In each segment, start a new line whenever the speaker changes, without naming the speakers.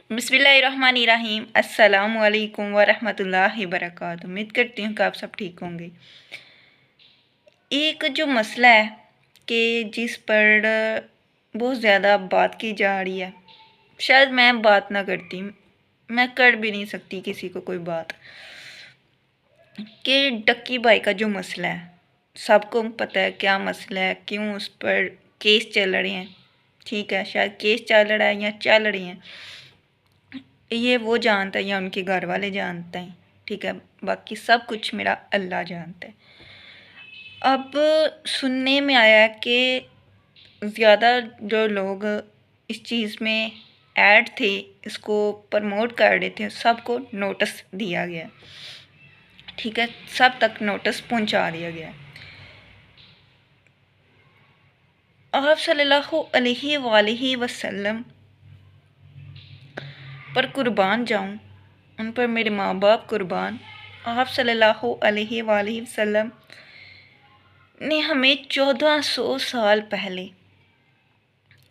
बिस्मिल्लाहिर्रहमानिर्रहीम। अस्सलामु अलैकुम वरहमतुल्लाहि वबरकातुहू। उम्मीद करती हूँ कि आप सब ठीक होंगे। एक जो मसला है कि जिस पर बहुत ज़्यादा बात की जा रही है, शायद मैं बात ना करती, मैं कर भी नहीं सकती किसी को कोई बात, कि डक्की भाई का जो मसला है, सबको पता है क्या मसला है, क्यों उस पर केस चल रहे हैं। ठीक है, शायद केस चल रहा है या चल रही हैं, ये वो जानता है या उनके घर वाले जानते हैं। ठीक है, बाकी सब कुछ मेरा अल्लाह जानता है। अब सुनने में आया है कि ज़्यादा जो लोग इस चीज़ में ऐड थे, इसको प्रमोट कर रहे थे, सबको नोटिस दिया गया। ठीक है, सब तक नोटिस पहुंचा दिया गया। आप सल्लल्लाहु अलैहि वसल्लम पर कुर्बान जाऊं, उन पर मेरे माँ बाप कुर्बान। आप सल्लल्लाहु अलैहि वसल्लम ने हमें 1400 साल पहले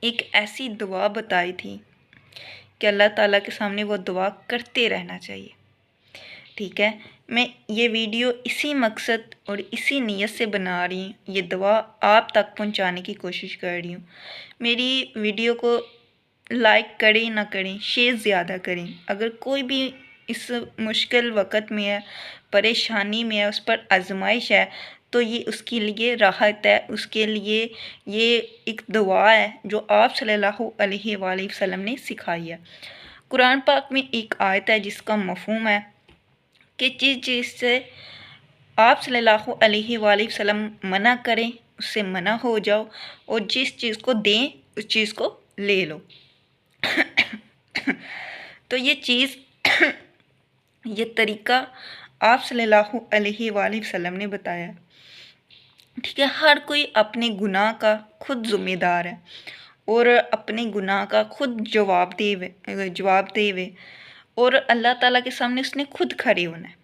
एक ऐसी दुआ बताई थी कि अल्लाह ताला के सामने वो दुआ करते रहना चाहिए। ठीक है, मैं ये वीडियो इसी मकसद और इसी नीयत से बना रही हूँ, ये दुआ आप तक पहुँचाने की कोशिश कर रही हूँ। मेरी वीडियो को लाइक करें ना करें, शेयर ज़्यादा करें। अगर कोई भी इस मुश्किल वक़्त में है, परेशानी में है, उस पर आजमाइश है, तो ये उसके लिए राहत है, उसके लिए ये एक दुआ है जो आप सल्लल्लाहु अलैहि वसल्लम ने सिखाई है। कुरान पाक में एक आयत है जिसका मफ़हूम है कि जिस चीज़ से आप सल्लल्लाहु अलैहि वसल्लम मना करें उससे मना हो जाओ, और जिस चीज़ को दें उस चीज़ को ले लो। तो ये चीज़ ये तरीका आप सल्लल्लाहु अलैहि वसल्लम ने बताया। ठीक है, हर कोई अपने गुनाह का खुद ज़िम्मेदार है और अपने गुनाह का खुद जवाब देवे और अल्लाह ताला के सामने उसने खुद खड़े होना है।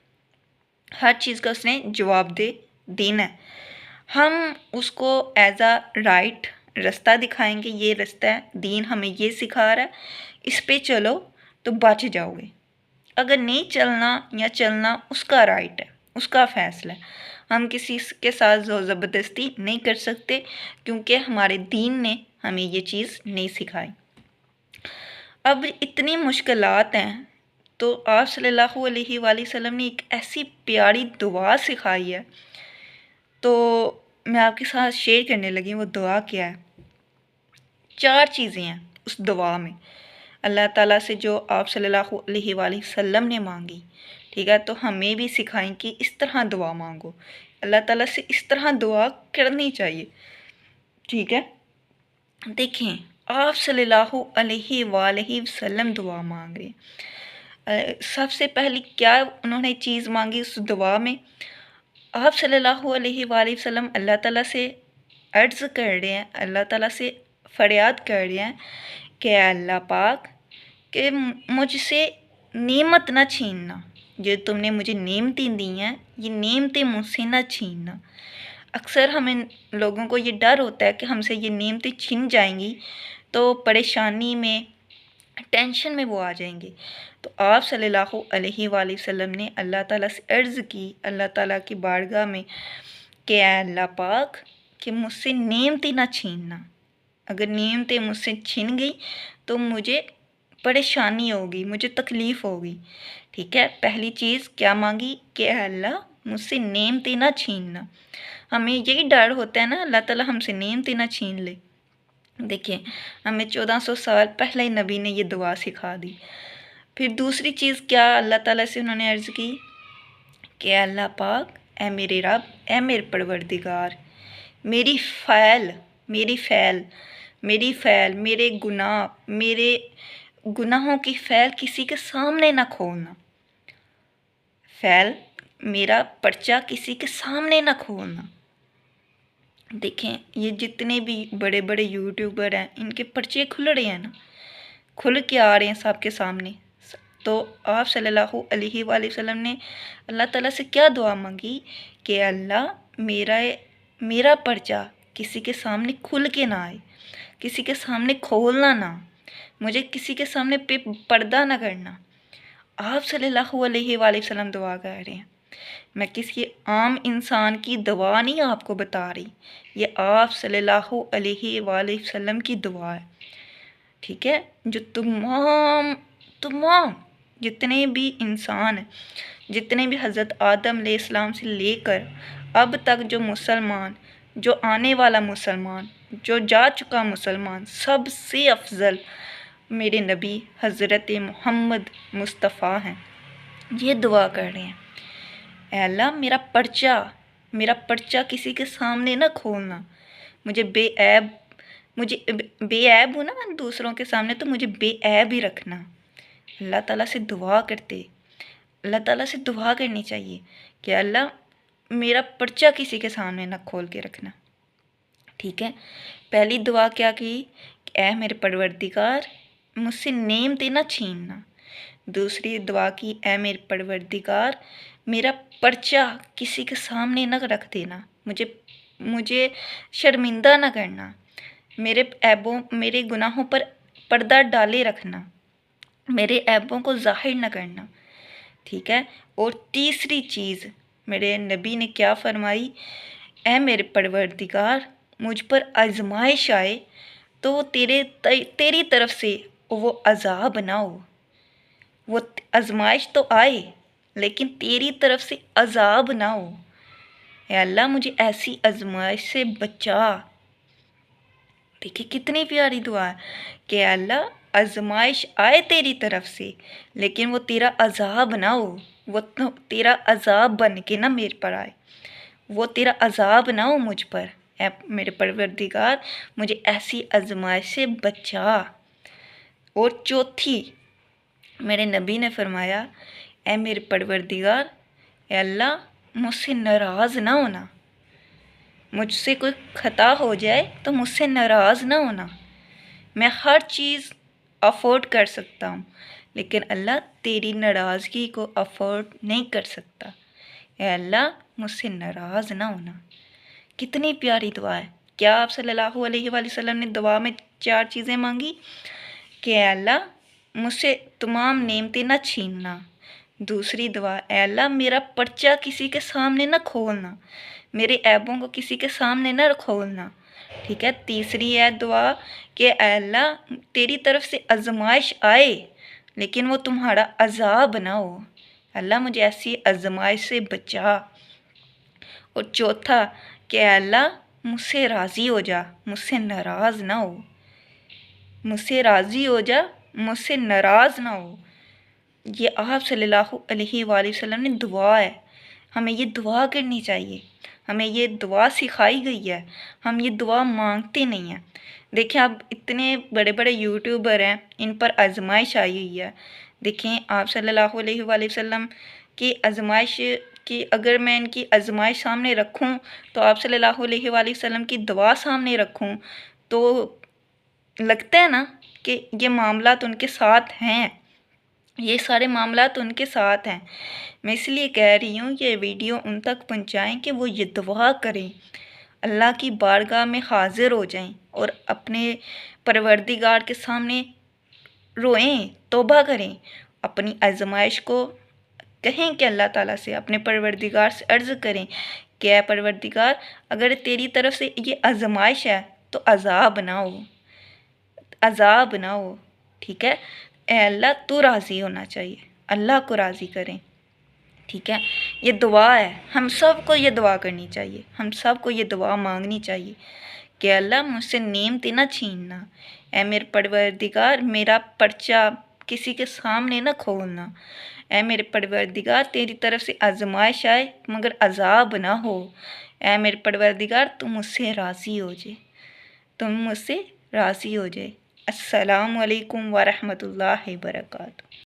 हर चीज़ का उसने जवाब देना है। हम उसको एज आ राइट रास्ता दिखाएंगे, ये रास्ता है, दीन हमें ये सिखा रहा है, इस पे चलो तो बच जाओगे। अगर नहीं चलना या चलना उसका राइट है, उसका फ़ैसला है। हम किसी के साथ ज़ोर ज़बरदस्ती नहीं कर सकते, क्योंकि हमारे दीन ने हमें ये चीज़ नहीं सिखाई। अब इतनी मुश्किलात हैं, तो आप सल्लल्लाहु अलैहि वसल्लम ने एक ऐसी प्यारी दुआ सिखाई है, तो मैं आपके साथ शेयर करने लगी। वो दुआ क्या है? 4 चीज़ें हैं उस दुआ में, अल्लाह ताला से जो आप सल्लल्लाहु अलैहि वसल्लम ने मांगी। ठीक है, तो हमें भी सिखाएं कि इस तरह दुआ मांगो, अल्लाह ताला से इस तरह दुआ करनी चाहिए। ठीक है, देखें आप सल्लल्लाहु अलैहि वसल्लम दुआ मांग रहे। सबसे पहली क्या उन्होंने चीज़ मांगी उस दुआ में? आप सल्लल्लाहु अलैहि वसल्लम अल्लाह ताला से अर्ज़ कर रहे हैं, अल्लाह ताला से फरियाद कर रहे हैं कि अल्लाह पाक कि मुझसे नेमत ना छीनना, जो तुमने मुझे नेमतें दी हैं, ये नेमतें मुझसे ना छीनना। अक्सर हमें लोगों को ये डर होता है कि हमसे ये नेमतें छीन जाएंगी तो परेशानी में, टेंशन में वो आ जाएंगे। तो आप सल्लल्लाहु अलैहि वसल्लम ने अल्लाह ताला से अर्ज़ की, अल्लाह ताला की बारगाह में, कि अल्लाह पाक कि मुझसे नेमतें ना छीनना। अगर नेमतें मुझसे छीन गई तो मुझे परेशानी होगी, मुझे तकलीफ़ होगी। ठीक है, पहली चीज़ क्या मांगी कि अल्लाह मुझसे नेमतें ना छीनना। हमें यही डर होता है ना, अल्लाह ताला हमसे नेमतें ना छीन ले। देखिए, हमें 1400 साल पहले ही नबी ने ये दुआ सिखा दी। फिर दूसरी चीज़ क्या अल्लाह ताला से उन्होंने अर्ज़ की कि अल्लाह पाक ए मेरे रब, ए मेरे परवरदिगार, मेरी फ़ैल मेरे गुनाहों की फ़ैल किसी के सामने ना खोलना। फ़ैल मेरा पर्चा किसी के सामने ना खोलना। देखें, ये जितने भी बड़े बड़े यूट्यूबर हैं, इनके पर्चे खुल रहे हैं ना, खुल के आ रहे हैं सबके सामने। तो आप सल्लल्लाहु अलैहि वसल्लम ने अल्लाह ताला से क्या दुआ मांगी कि अल्लाह मेरा पर्चा किसी के सामने खुल के ना आए, किसी के सामने खोलना ना, مجھے کسی کے سامنے پہ پردہ نہ کرنا۔ آپ صلی اللہ علیہ وآلہ وسلم دعا کر رہے ہیں، میں کسی عام انسان کی دعا نہیں آپ کو بتا رہی، یہ آپ صلی اللہ علیہ وآلہ وسلم کی دعا ہے، ٹھیک ہے، جو تمام جتنے بھی انسان ہیں، جتنے بھی حضرت آدم علیہ السلام سے لے کر اب تک جو مسلمان، جو آنے والا مسلمان، جو جا چکا مسلمان، سب سے افضل میرے نبی حضرت محمد مصطفیٰ ہیں، یہ دعا کر رہے ہیں، اے اللہ میرا پرچہ کسی کے سامنے نہ کھولنا، مجھے بے عیب ہوں نا دوسروں کے سامنے، تو مجھے بے عیب ہی رکھنا۔ اللہ تعالیٰ سے دعا کرنی چاہیے کہ اللہ میرا پرچہ کسی کے سامنے نہ کھول کے رکھنا، ٹھیک ہے۔ پہلی دعا کیا کی کہ اے میرے پروردگار مجھ سے نعمتیں نہ چھیننا۔ دوسری دعا کی اے میرے پروردگار میرا پرچہ کسی کے سامنے نہ رکھ دینا، مجھے شرمندہ نہ کرنا، میرے گناہوں پر پردہ ڈالے رکھنا، میرے عیبوں کو ظاہر نہ کرنا، ٹھیک ہے۔ اور تیسری چیز میرے نبی نے کیا فرمائی، اے میرے پروردگار مجھ پر آزمائش آئے تو وہ تیری طرف سے وہ عذاب نہ ہو، وہ آزمائش تو آئے لیکن تیری طرف سے عذاب نہ ہو، اے اللہ مجھے ایسی آزمائش سے بچا۔ دیکھیں کتنی پیاری دعا ہے کہ اے اللہ آزمائش آئے تیری طرف سے لیکن وہ تیرا عذاب نہ ہو، وہ تیرا عذاب بن کے نہ میرے پر آئے، وہ تیرا عذاب نہ ہو مجھ پر، اے میرے پروردگار مجھے ایسی آزمائش سے بچا۔ اور چوتھی میرے نبی نے فرمایا اے میرے پروردگار اے اللہ مجھ سے ناراض نہ ہونا، مجھ سے کوئی خطا ہو جائے تو مجھ سے ناراض نہ ہونا، میں ہر چیز افورڈ کر سکتا ہوں لیکن اللہ تیری ناراضگی کو افورڈ نہیں کر سکتا، اے اللہ مجھ سے ناراض نہ ہونا۔ کتنی پیاری دعا ہے۔ کیا آپ صلی اللہ علیہ وآلہ وسلم نے دعا میں 4 چیزیں مانگی کہ اے اللہ مجھ سے تمام نعمتیں نہ چھیننا، دوسری دعا اے اللہ میرا پرچہ کسی کے سامنے نہ کھولنا، میرے عیبوں کو کسی کے سامنے نہ کھولنا، ٹھیک ہے، تیسری ہے دعا کہ اے اللہ تیری طرف سے آزمائش آئے لیکن وہ تمہارا عذاب نہ ہو، اللہ مجھے ایسی آزمائش سے بچا۔ اور چوتھا کہ اے اللہ مجھ سے راضی ہو جا، مجھ سے ناراض نہ ہو، مجھ سے راضی ہو جا، مجھ سے ناراض نہ ہو۔ یہ آپ صلی اللہ علیہ وآلہ وسلم نے دعا ہے، ہمیں یہ دعا کرنی چاہیے، ہمیں یہ دعا سکھائی گئی ہے، ہم یہ دعا مانگتے نہیں ہیں۔ دیکھیں اب اتنے بڑے بڑے یوٹیوبر ہیں، ان پر آزمائش آئی ہوئی ہے، دیکھیں آپ صلی اللہ علیہ وآلہ وسلم کی آزمائش کی، اگر میں ان کی آزمائش سامنے رکھوں تو آپ صلی اللہ علیہ وآلہ وسلم کی دعا سامنے رکھوں تو لگتا ہے نا کہ یہ معاملات ان کے ساتھ ہیں، یہ سارے معاملات ان کے ساتھ ہیں۔ میں اس لیے کہہ رہی ہوں یہ ویڈیو ان تک پہنچائیں کہ وہ یہ دعا کریں، اللہ کی بارگاہ میں حاضر ہو جائیں اور اپنے پروردگار کے سامنے روئیں، توبہ کریں، اپنی آزمائش کو کہیں کہ اللہ تعالیٰ سے، اپنے پروردگار سے عرض کریں کہ اے پروردگار اگر تیری طرف سے یہ آزمائش ہے تو عذاب نہ ہو، ٹھیک ہے، اے اللہ تو راضی ہونا چاہیے، اللہ کو راضی کریں، ٹھیک ہے۔ یہ دعا ہے، ہم سب کو یہ دعا کرنی چاہیے، ہم سب کو یہ دعا مانگنی چاہیے کہ اللہ مجھ سے نعمتیں نہ چھیننا، اے میرے پروردگار میرا پرچہ کسی کے سامنے نہ کھولنا، اے میرے پروردگار تیری طرف سے آزمائش آئے مگر عذاب نہ ہو، اے میرے پروردگار تم مجھ سے راضی ہو جائے۔ السلام علیکم ورحمۃ اللہ وبرکاتہ۔